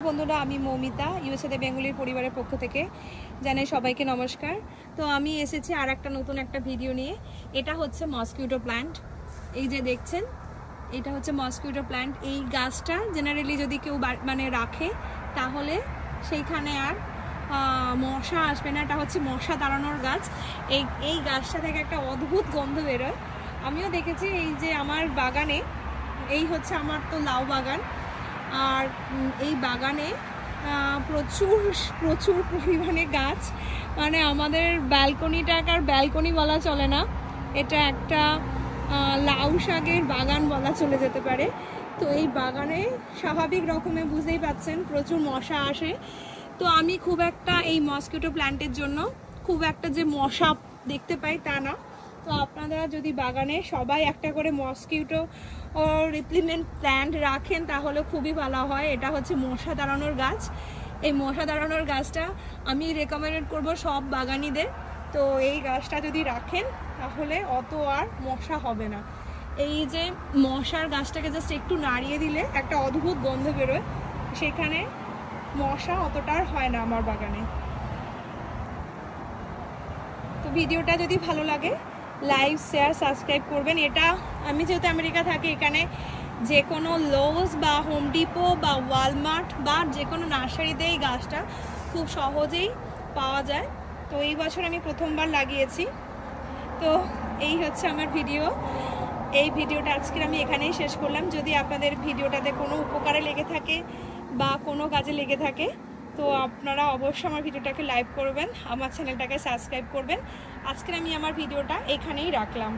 বন্ধুরা, আমি মৌমিতা ইউএসএ বেঙ্গলির পরিবারের পক্ষ থেকে জানাই সবাইকে নমস্কার। তো আমি এসেছি আর একটা নতুন একটা ভিডিও নিয়ে। এটা হচ্ছে মসকিউটো প্ল্যান্ট। এই যে দেখছেন, এটা হচ্ছে মসকিউটো প্ল্যান্ট। এই গাছটা জেনারেলি যদি কেউ মানে রাখে তাহলে সেইখানে আর মশা আসবে না। এটা হচ্ছে মশা তাড়ানোর গাছ। এই গাছটা থেকে একটা অদ্ভুত গন্ধ বেরোয়। আমিও দেখেছি এই যে আমার বাগানে, এই হচ্ছে আমার তো লাউ বাগান, আর এই বাগানে প্রচুর পরিমাণে গাছ। মানে আমাদের ব্যালকনিটাকে আর ব্যালকনি বলা চলে না, এটা একটা লাউ শাকের বাগান বলা চলে যেতে পারে। তো এই বাগানে স্বাভাবিক রকমের বুঝতেই পাচ্ছেন প্রচুর মশা আসে। তো আমি খুব একটা এই মসকিউটো প্ল্যান্টের জন্য খুব একটা যে মশা দেখতে পাই তা না। তো আপনারা যদি বাগানে সবাই একটা করে মসকিউটো ও রিপ্লিমেন্ট প্ল্যান্ট রাখেন তাহলে খুবই ভালো হয়। এটা হচ্ছে মশা তাড়ানোর গাছ। এই মশা তাড়ানোর গাছটা আমি রেকমেন্ড করব সব বাগানিদের। তো এই গাছটা যদি রাখেন তাহলে অত আর মশা হবে না। এই যে মশার গাছটাকে জাস্ট একটু নাড়িয়ে দিলে একটা অদ্ভুত গন্ধ বেরোয়, সেখানে মশা অতটা আর হয় না আমার বাগানে। তো ভিডিওটা যদি ভালো লাগে লাইক, শেয়ার, সাবস্ক্রাইব করবেন। এটা আমি যেহেতু আমেরিকা থাকি, এখানে যে কোনো লোজ বা হোম ডিপো বা ওয়ালমার্ট বা যে কোনো নার্সারিতে এই গাছটা খুব সহজেই পাওয়া যায়। তো এই বছর আমি প্রথমবার লাগিয়েছি। তো এই হচ্ছে আমার ভিডিও। এই ভিডিওটা আজকে আমি এখানেই শেষ করলাম। যদি আপনাদের ভিডিওটাতে কোনো উপকারে লেগে থাকে বা কোনো কাজে লেগে থাকে তো আপনারা অবশ্যই আমার ভিডিওটাকে লাইক করবেন, আমার চ্যানেলটাকে সাবস্ক্রাইব করবেন। আজকে আমি আমার ভিডিওটা এখানেই রাখলাম।